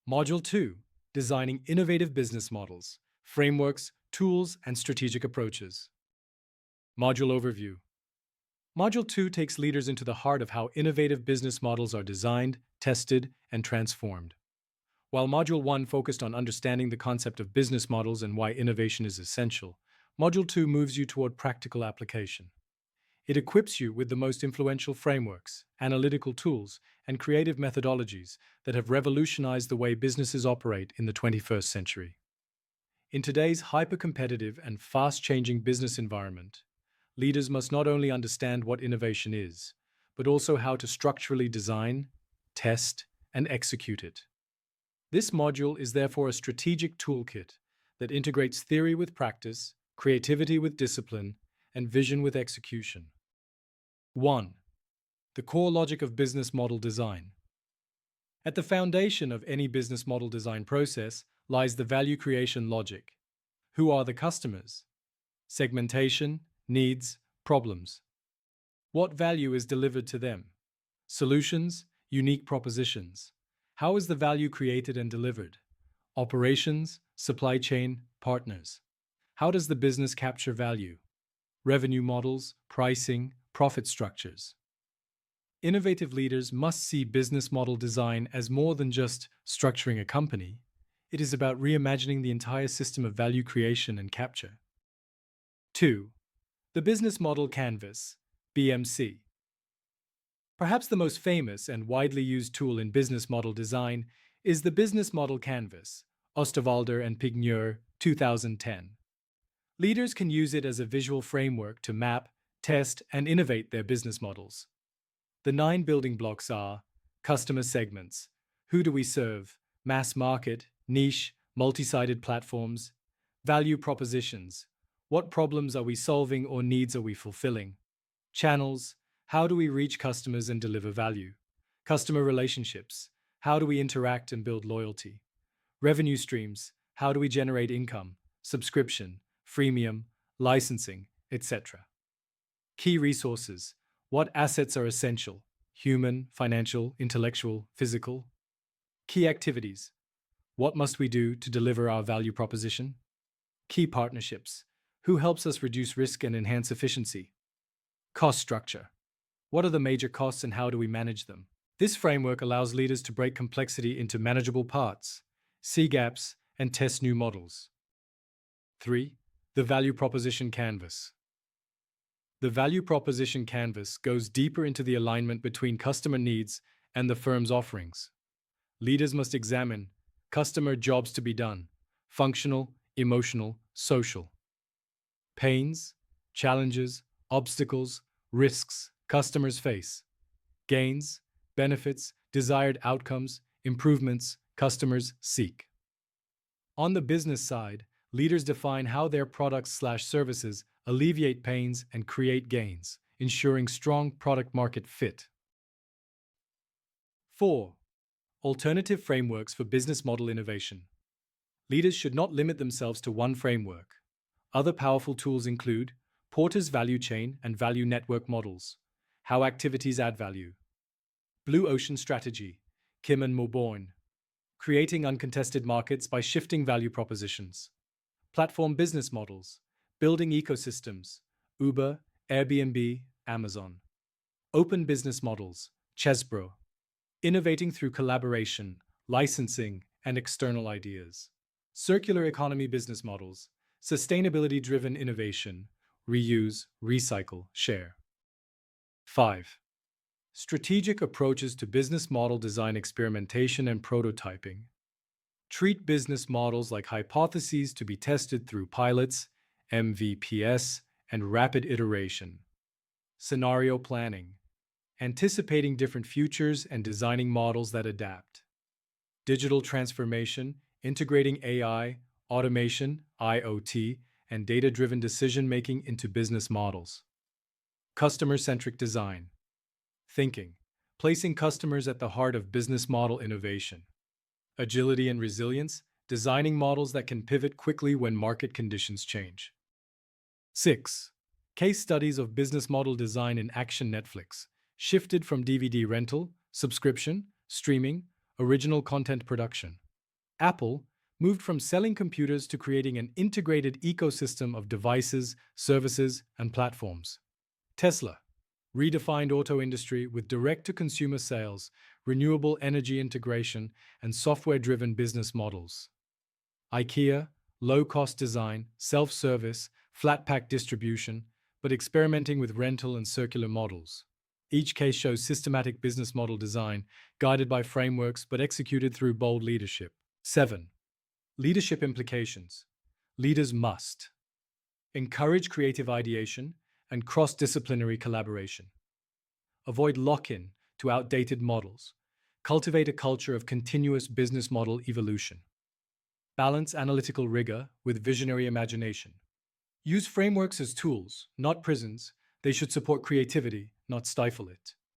Module 2, Designing Innovative Business Models, Frameworks, Tools, and Strategic Approaches. Module Overview. Module 2 takes leaders into the heart of how innovative business models are designed, tested, and transformed. While Module 1 focused on understanding the concept of business models and why innovation is essential, Module 2 moves you toward practical application. It equips you with the most influential frameworks, analytical tools, and creative methodologies that have revolutionized the way businesses operate in the 21st century. In today's hyper-competitive and fast-changing business environment, leaders must not only understand what innovation is, but also how to structurally design, test, and execute it. This module is therefore a strategic toolkit that integrates theory with practice, creativity with discipline, and vision with execution. 1. The core logic of business model design. At the foundation of any business model design process lies the value creation logic. Who are the customers? Segmentation, needs, problems. What value is delivered to them? Solutions, unique propositions. How is the value created and delivered? Operations, supply chain, partners. How does the business capture value? Revenue models, pricing, profit structures. Innovative leaders must see business model design as more than just structuring a company. It is about reimagining the entire system of value creation and capture. 2. The Business Model Canvas, BMC. Perhaps the most famous and widely used tool in business model design is the Business Model Canvas, Osterwalder and Pigneur, 2010. Leaders can use it as a visual framework to map, test, and innovate their business models. The 9 building blocks are customer segments, who do we serve, mass market, niche, multi-sided platforms, value propositions, what problems are we solving or needs are we fulfilling, channels, how do we reach customers and deliver value, customer relationships, how do we interact and build loyalty, revenue streams, how do we generate income, subscription, freemium, licensing, etc. Key resources. What assets are essential? Human, financial, intellectual, physical. Key activities. What must we do to deliver our value proposition? Key partnerships. Who helps us reduce risk and enhance efficiency? Cost structure. What are the major costs and how do we manage them? This framework allows leaders to break complexity into manageable parts, see gaps, and test new models. 3. The Value Proposition Canvas. The Value Proposition Canvas goes deeper into the alignment between customer needs and the firm's offerings. Leaders must examine customer jobs to be done, functional, emotional, social. Pains, challenges, obstacles, risks customers face. Gains, benefits, desired outcomes, improvements customers seek. On the business side, leaders define how their products/services alleviate pains and create gains, ensuring strong product-market fit. 4. Alternative frameworks for business model innovation. Leaders should not limit themselves to one framework. Other powerful tools include Porter's value chain and value network models, how activities add value. Blue Ocean Strategy, Kim and Moborn, creating uncontested markets by shifting value propositions. Platform business models, building ecosystems, Uber, Airbnb, Amazon. Open business models, Chesbro, innovating through collaboration, licensing, and external ideas. Circular economy business models, sustainability-driven innovation, reuse, recycle, share. 5. Strategic approaches to business model design experimentation and prototyping. Treat business models like hypotheses to be tested through pilots, MVPs, and rapid iteration. Scenario planning, anticipating different futures and designing models that adapt. Digital transformation, integrating AI, automation, IoT, and data-driven decision-making into business models. Customer-centric design, thinking, placing customers at the heart of business model innovation. Agility and resilience, designing models that can pivot quickly when market conditions change. 6. Case studies of business model design in action. Netflix shifted from DVD rental, subscription, streaming, original content production. Apple moved from selling computers to creating an integrated ecosystem of devices, services, and platforms. Tesla redefined auto industry with direct-to-consumer sales, renewable energy integration, and software-driven business models. IKEA, low-cost design, self-service, flat-pack distribution, but experimenting with rental and circular models. Each case shows systematic business model design, guided by frameworks but executed through bold leadership. 7. Leadership implications. Leaders must encourage creative ideation and cross-disciplinary collaboration. Avoid lock-in to outdated models. Cultivate a culture of continuous business model evolution. Balance analytical rigor with visionary imagination. Use frameworks as tools, not prisons. They should support creativity, not stifle it.